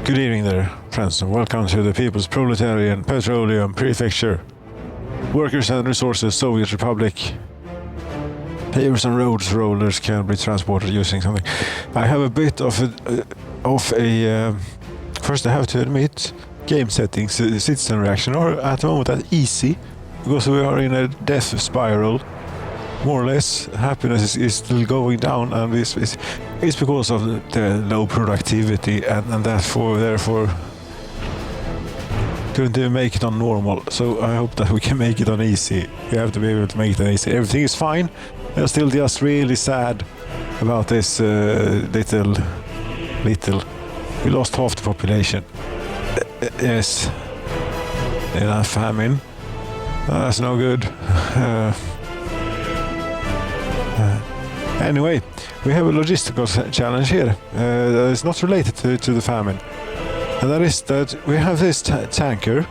Good evening there, friends, and welcome to the People's Proletarian, Petroleum, Prefecture, Workers and Resources, Soviet Republic. Pavers and roads rollers can be transported using something. I have a bit of a first I have to admit, game settings, citizen reaction are at the moment at easy, because we are in a death spiral. More or less, happiness is still going down, and it's because of the low productivity, and therefore couldn't even make it on normal. So I hope that we can make it on easy. We have to be able to make it on easy. Everything is fine. I'm still just really sad about this little. We lost half the population. Yes, in a famine. That's no good. Anyway, we have a logistical challenge here that is not related to the famine. And that is that we have this tanker.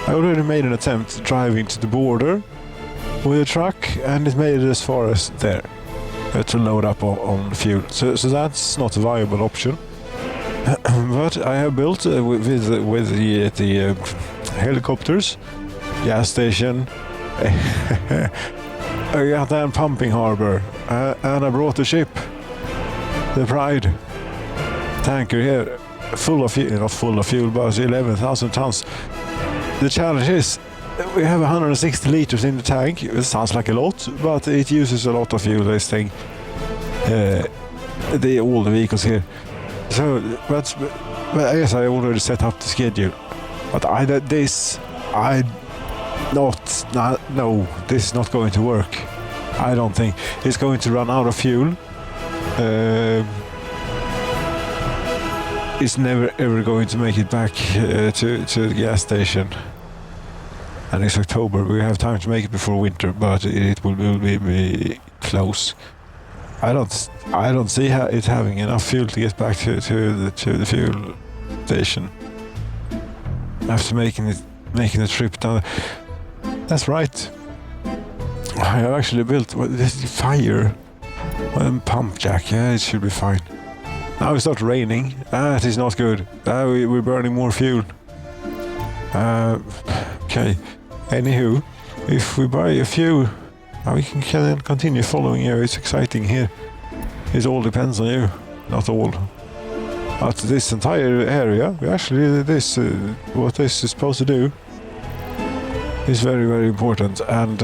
I already made an attempt driving to the border with a truck, and it made it as far as there to load up on fuel. So that's not a viable option. But I have built with the helicopters, gas station, a goddamn pumping harbor, and I brought the ship, the Pride tanker here, full of fuel, not full of fuel, but 11,000 tons. The challenge is we have 160 liters in the tank. It sounds like a lot, but it uses a lot of fuel, this thing. All the vehicles here. So, but I guess I already set up the schedule. But this is not going to work. I don't think it's going to run out of fuel. It's never ever going to make it back to the gas station. And it's October. We have time to make it before winter, but it will be close. I don't see it having enough fuel to get back to the fuel station. After making the trip down. That's right. I have actually built this fire pump jack. Yeah, it should be fine. Now it's not raining. That is not good. We're burning more fuel. Okay. Anywho, if we buy a few, we can continue following you. It's exciting here. It all depends on you. Not all. But this entire area, what this is supposed to do, is very, very important. And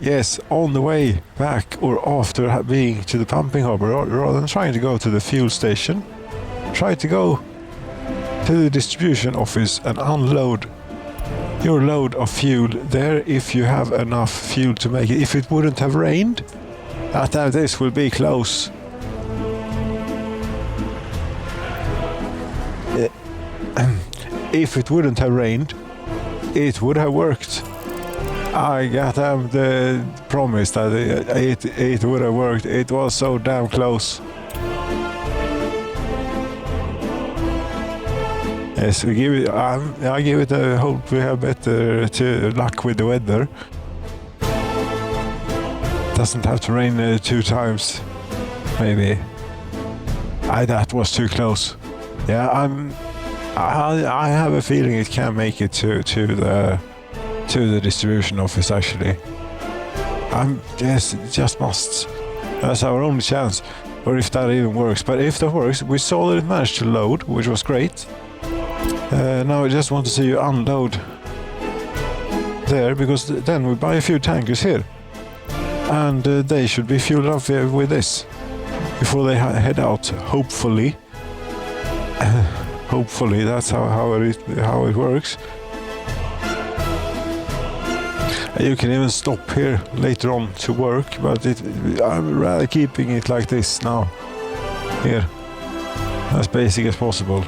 yes, on the way back or after being to the pumping harbor, rather than trying to go to the fuel station, try to go to the distribution office and unload your load of fuel there if you have enough fuel to make it. If it wouldn't have rained, this will be close. If it wouldn't have rained, it would have worked. I got the promise that it would have worked. It was so damn close. Yes, I give it a hope we have better luck with the weather. Doesn't have to rain 2 times, maybe. That was too close. Yeah, I have a feeling it can make it to the distribution office actually. Yes, it just must. That's our only chance. Or if that even works. But if that works, we saw that it managed to load, which was great. Now I just want to see you unload there, because then we buy a few tankers here. And they should be fueled up with this before they head out, hopefully. Hopefully, that's how it works. You can even stop here later on to work, but I'm rather keeping it like this now. Here, as basic as possible.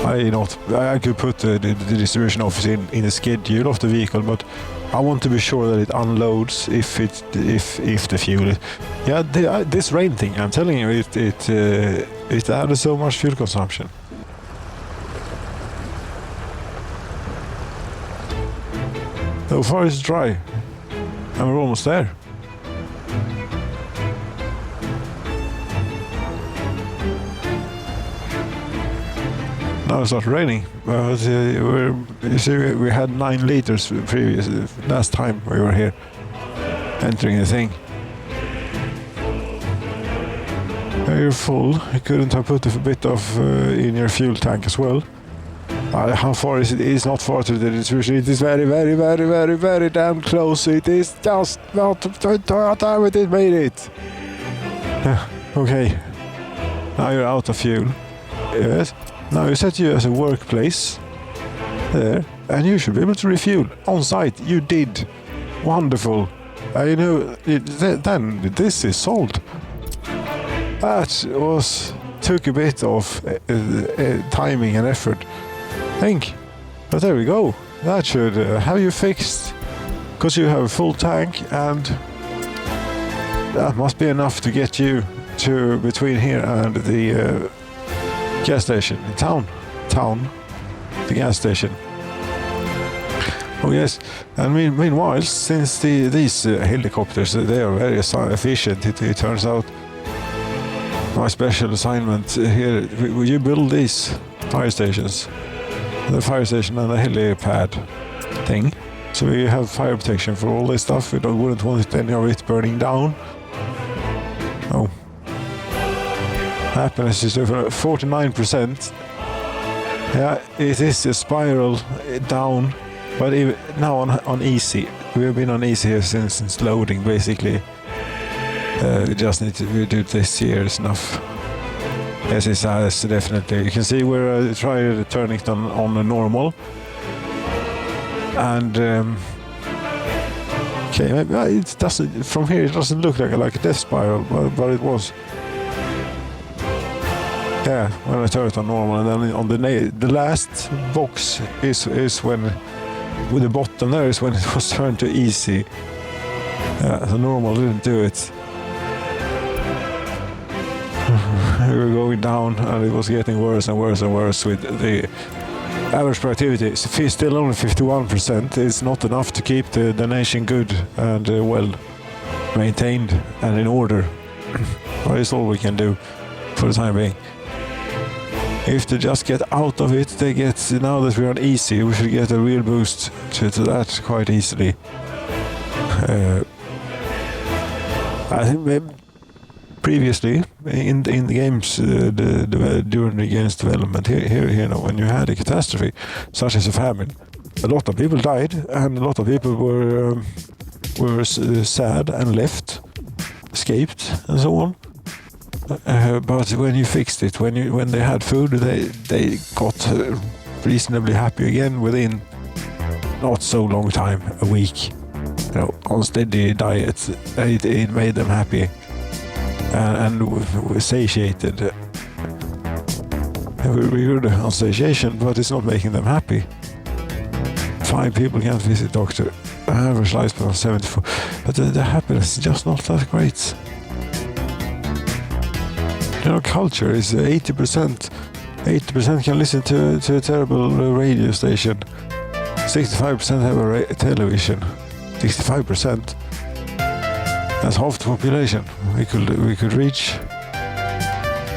I could put the distribution office in the schedule of the vehicle, but I want to be sure that it unloads if the fuel is. Yeah, this rain thing, I'm telling you, it added so much fuel consumption. So far it's dry, and we're almost there. now it started raining. But you see, we had 9 liters last time we were here, entering the thing. You're full. You couldn't have put a bit of in your fuel tank as well. How far is it? It's not far to the distribution. It is very, very, very, very, very damn close. It is just not. Damn it made it. Okay. Now you're out of fuel. Yes. Now you set you as a workplace. There. And you should be able to refuel on site. You did. Wonderful. You know, then this is solved. That took a bit of timing and effort. But there we go. That should have you fixed, because you have a full tank, and that must be enough to get you to between here and the gas station in town, the gas station. Oh yes, and meanwhile, since these helicopters, they are very efficient, it turns out. My special assignment here, you build these fire stations. The fire station and the helipad thing. So we have fire protection for all this stuff. We wouldn't want any of it burning down. Oh. Happiness is over 49%. Yeah, it is a spiral down, but even now on easy. We have been on easy here since loading, basically. We just need to do this here is enough. Yes, it's definitely. You can see we're trying to turn it on a normal. And okay, maybe it doesn't. From here, it doesn't look like a death spiral, but it was. Yeah, when I turn it on normal, and then on the last box is when, with the bottom there is when it was turned to easy. The normal didn't do it. We were going down, and it was getting worse and worse and worse with the average productivity. It's still only 51%. It's not enough to keep the nation good and well maintained and in order. But it's all we can do for the time being. If they just get out of it, they get, now that we're on easy, we should get a real boost to that quite easily. I think maybe previously in the games during the game's development here now, when you had a catastrophe such as a famine, a lot of people died and a lot of people were sad and left, escaped and so on. But when you fixed it, when they had food, they got reasonably happy again within not so long time, a week. You know, on steady diets, it made them happy. And satiated. We're good on satiation, but it's not making them happy. 5 people can't visit doctor. Average lifespan of 74. But the happiness is just not that great. You know, culture is 80%. 80% can listen to a terrible radio station. 65% have a television. 65%. That's half the population. We could reach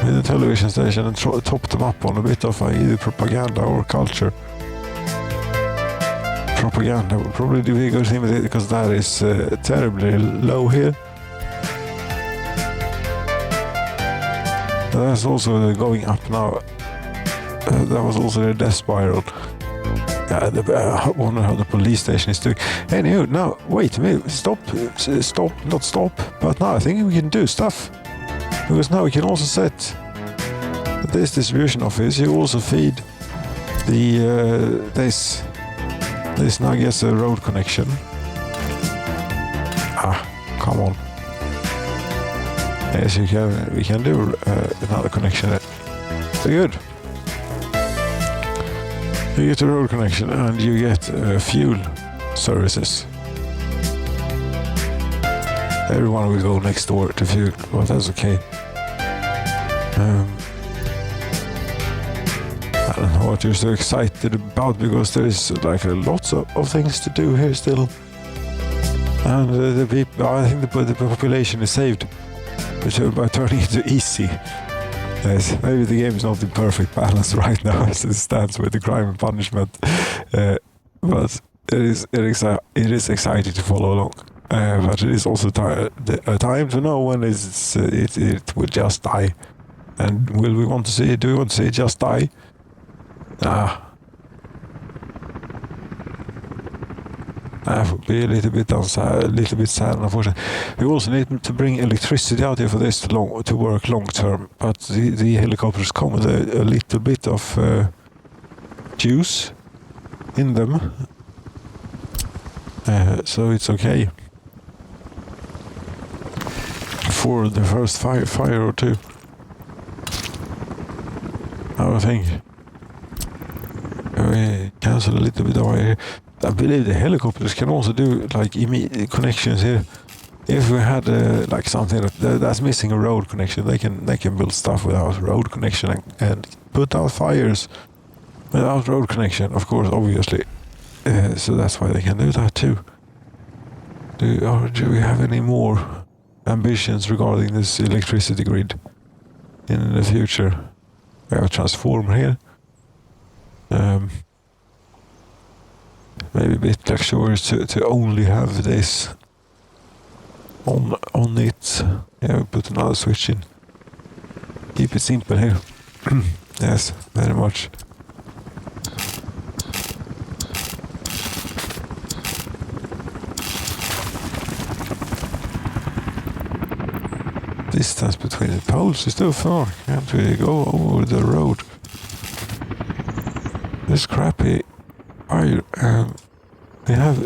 with a television station and top them up on a bit of either propaganda or culture. Propaganda would probably be a good thing with it, because that is terribly low here. That's also going up now. That was also the death spiral. I wonder how the police station is doing. Anyway, now, wait a minute, not stop, but now I think we can do stuff. Because now we can also set this distribution office, you also feed the, this now gets a road connection. Come on. Yes, we can do another connection there. So good. You get a road connection and you get fuel services. Everyone will go next door to fuel, but that's okay. I don't know what you're so excited about, because there is like lots of things to do here still. And the people, I think the population is saved by turning it to easy. Yes, maybe the game is not in perfect balance right now as it stands with the crime and punishment, but it is exciting to follow along. But it is also a time to know when it will just die. And will we want to see it? Do we want to see it just die? Nah. That would be a little bit sad, unfortunately. We also need to bring electricity out here for this to work long term. But the helicopters come with a little bit of juice in them, so it's okay for the first fire or two. I think we cancel a little bit of wire. I believe the helicopters can also do like connections here. If we had like something that's missing a road connection, they can build stuff without road connection and put out fires without road connection, of course, obviously. So that's why they can do that too. Do we have any more ambitions regarding this electricity grid in the future? We have a transformer here. Maybe a bit luxurious to only have this on it. Yeah, we put another switch in. Keep it simple here. Yes, very much. Distance between the poles is too far. Can't we go over the road? This crappy wire. We have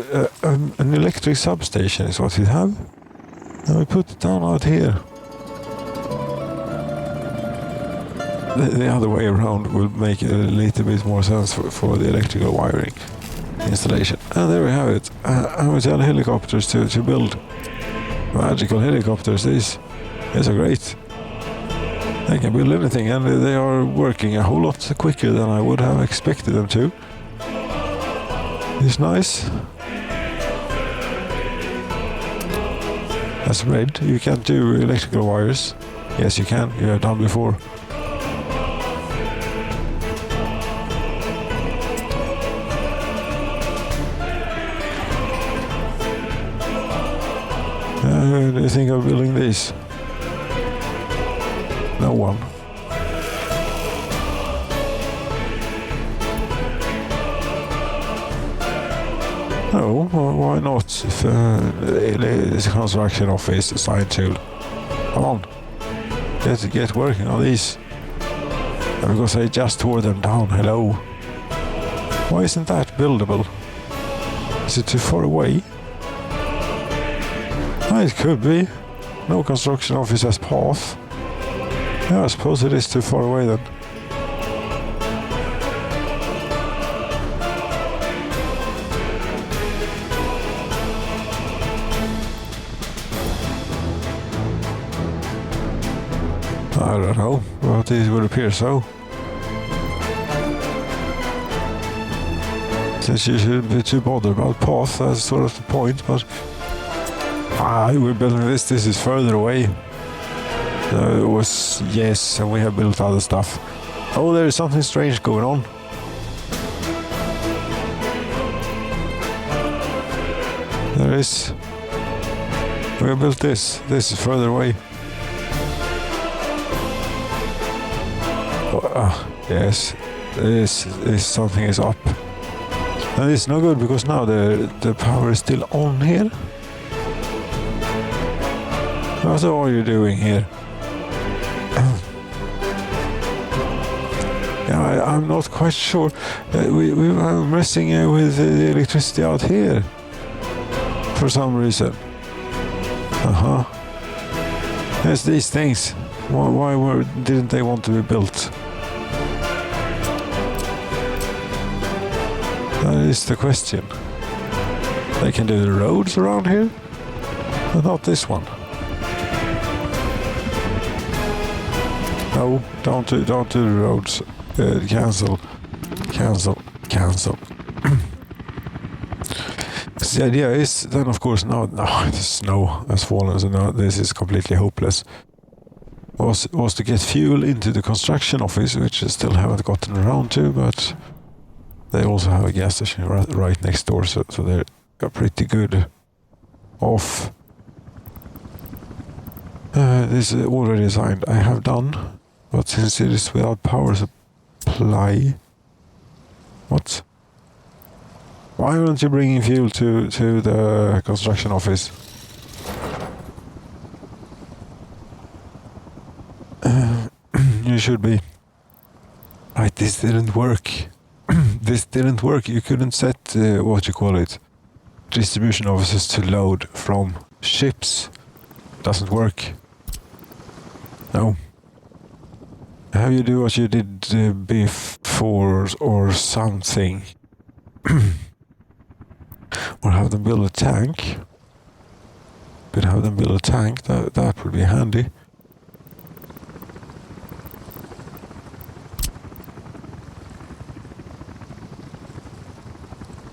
an electric substation is what we have. And we put it down out here. The other way around will make a little bit more sense for the electrical wiring installation. And there we have it. And we tell helicopters to build magical helicopters. These are great. They can build anything, and they are working a whole lot quicker than I would have expected them to. It's nice. That's red. You can't do electrical wires. Yes, you can. You have done before. Do you think of building these? No one. No, why not? If it's a construction office assigned to, come on, get working on these. Because I just tore them down. Hello. Why isn't that buildable? Is it too far away? It could be. No construction office has path. Yeah, I suppose it is too far away then. I don't know, but it would appear so. Since you shouldn't be too bothered about path, that's sort of the point, but we're building this is further away. It was, yes, and we have built other stuff. Oh, there is something strange going on. There is. We have built this. This is further away. Yes, this something is up. And it's no good because now the power is still on here. What are you doing here? Yeah, I'm not quite sure. We are messing with the electricity out here for some reason. Yes, these things. Why didn't they want to be built? That is the question. They can do the roads around here, but not this one. No, don't do the roads. Cancel. The idea is then, of course, no, the snow has fallen, so now this is completely hopeless. was to get fuel into the construction office, which I still haven't gotten around to, but they also have a gas station right next door, so they're pretty good off. This is already designed. I have done, but since it is without power supply, what? Why aren't you bringing fuel to the construction office? You should be. Right, this didn't work. This didn't work. You couldn't set, what you call it, distribution offices to load from ships. Doesn't work. No. Have you do what you did before or something? Or have them build a tank. Could have them build a tank. That would be handy.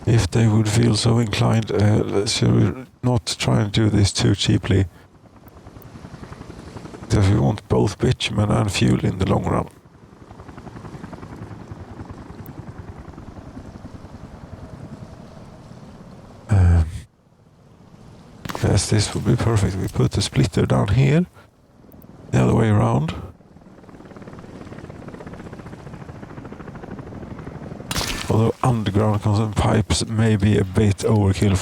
If they would feel so inclined, should we not try and do this too cheaply? Because we want both bitumen and fuel in the long run. Yes, this would be perfect. We put the splitter down here, the other way around. Although underground pipes may be a bit overkill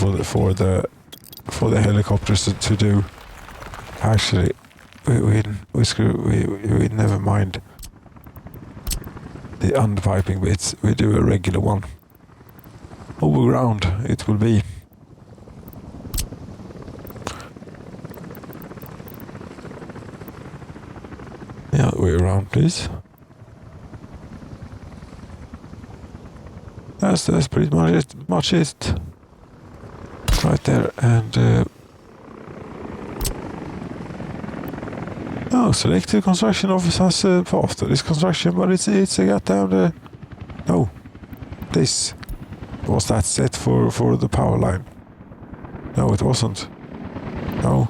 for the helicopters to do. Actually, we never mind the underpiping bits. We do a regular one. Overground it will be. The other way around, please. That's pretty much it. Right there, and select the construction office as path to this construction, but it's a goddamn no. This was that set for the power line. No, it wasn't. No.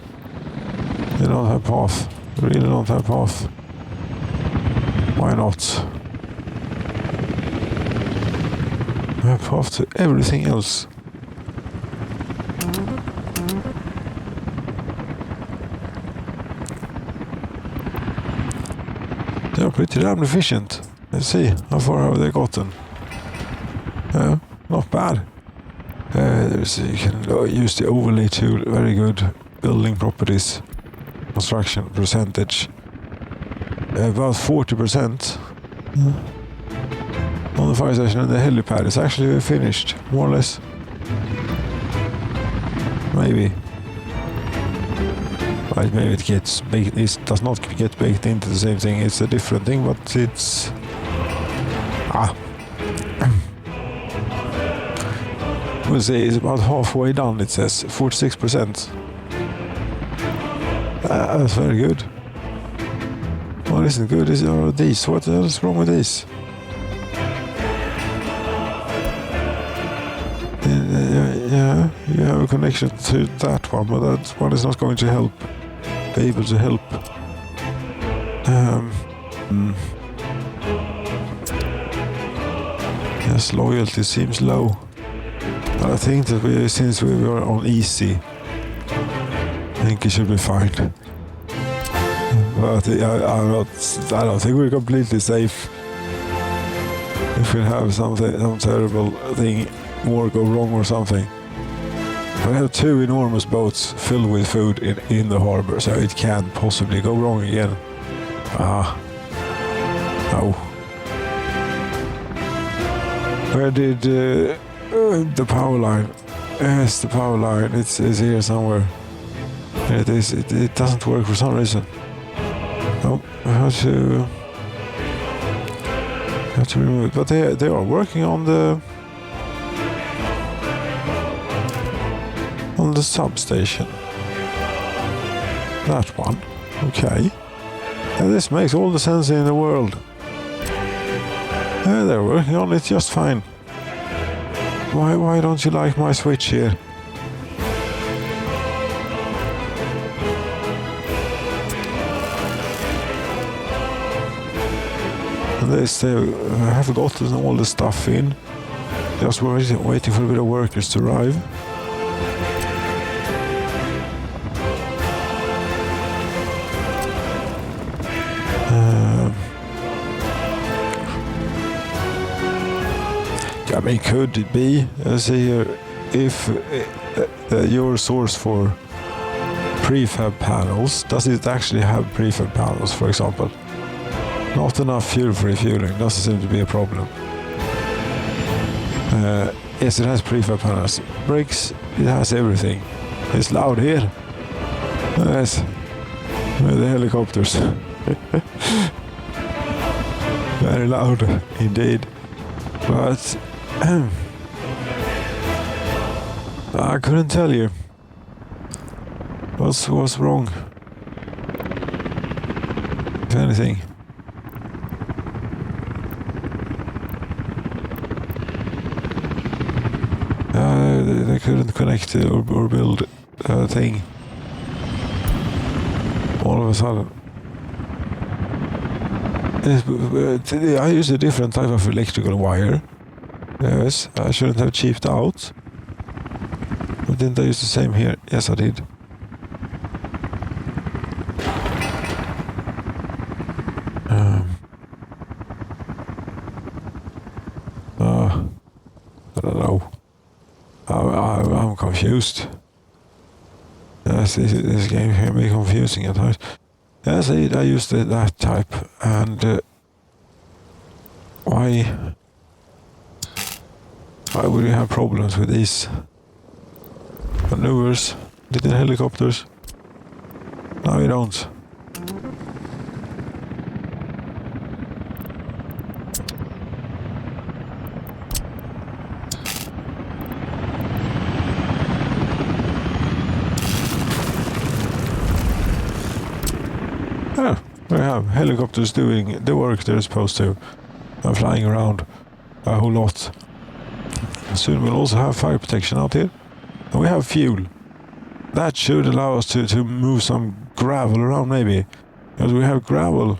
They don't have path. They really don't have path. Why not? I have path to everything else. They're pretty damn efficient. Let's see, how far have they gotten? Not bad. You can use the overlay tool, very good. Building properties, construction percentage. About 40%. On the fire station and the helipad is actually finished, more or less. Maybe. Right, maybe it gets baked. It does not get baked into the same thing. It's a different thing, but it's we'll say it's about halfway done. It says 46%. That's very good. What isn't good is these. What else is wrong with these? Yeah, you have a connection to that one, but that one is not going to help. Be able to help. Yes, loyalty seems low. But I think that since we were on easy, I think it should be fine. But I don't think we're completely safe. If we have some terrible thing more go wrong or something. We have two enormous boats filled with food in the harbor, so it can't possibly go wrong again. No. Where did the power line? Yes, the power line. It's here somewhere. Here it is. It doesn't work for some reason. No, I have to remove it. But they are working on the substation. That one. Okay. And this makes all the sense in the world. Yeah, they're working on it just fine. Why don't you like my switch here? This, they have gotten all the stuff in. Just waiting for a bit of workers to arrive. I mean, could it be, see here, if your source for prefab panels, does it actually have prefab panels, for example? Not enough fuel for refueling, doesn't seem to be a problem. Yes, it has prefab panels. Bricks, it has everything. It's loud here. Yes, the helicopters. Very loud indeed. But I couldn't tell you what's wrong, if anything. They couldn't connect or build a thing all of a sudden. I used a different type of electrical wire. Yes, I shouldn't have cheaped out. But didn't I use the same here? Yes, I did. I don't know. I'm confused. Yes, this game can be confusing at times. Yes, I used that type, and why would you have problems with these maneuvers? Little helicopters? No, you don't. Oh, we have helicopters doing the work they're supposed to and flying around a whole lot. Soon we'll also have fire protection out here. And we have fuel. That should allow us to move some gravel around maybe. Because we have gravel,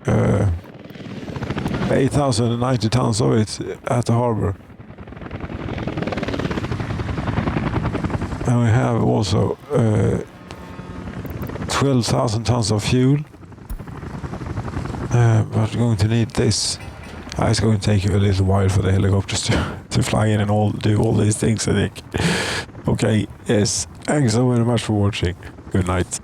8,090 tons of it at the harbor. And we have also 12,000 tons of fuel. But we're going to need this. It's going to take a little while for the helicopters to fly in and do all these things, I think. Okay, yes. Thanks so very much for watching. Good night.